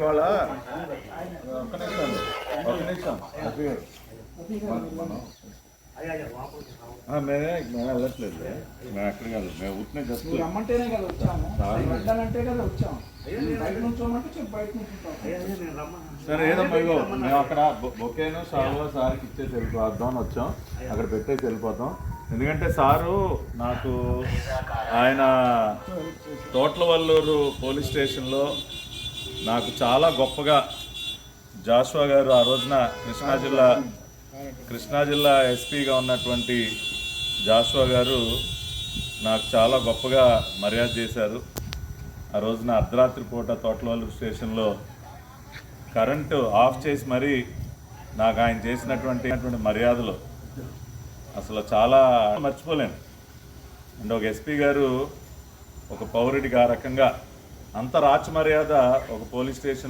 ఇవాళ ఒక్క నిమిషం మేము వెళ్ళట్లేదు, మేము ఎక్కడ కాదు, మేము ఉట్టినే జస్ట్ రమ్మంటేనే కదా వచ్చాము, వెళ్ళాలంటే కదా వచ్చాము. బయట నుంచోమంటే బయట నుంచి సరే ఏదమ్మా ఇగో మేము అక్కడ బొకేను సార్లో సార్కి ఇచ్చేసి వెళ్ళిపోద్దామని వచ్చాం, అక్కడ పెట్టేసి వెళ్ళిపోతాం. ఎందుకంటే సారు నాకు ఆయన తోట్లవల్లూరు పోలీస్ స్టేషన్లో నాకు చాలా గొప్పగా జాషువా గారు ఆ రోజున కృష్ణా జిల్లా ఎస్పీగా ఉన్నటువంటి జాషువా గారు నాకు చాలా గొప్పగా మర్యాద చేశారు. ఆ రోజున అర్ధరాత్రి పూట తోట్లవల్లూరు స్టేషన్లో కరెంటు ఆఫ్ చేసి మరీ నాకు ఆయన చేసినటువంటి మర్యాదలు అసలు చాలా మర్చిపోలేను. అంటే ఒక ఎస్పీ గారు ఒక పౌరుడికి ఆ రకంగా అంత రాచ మర్యాద ఒక పోలీస్ స్టేషన్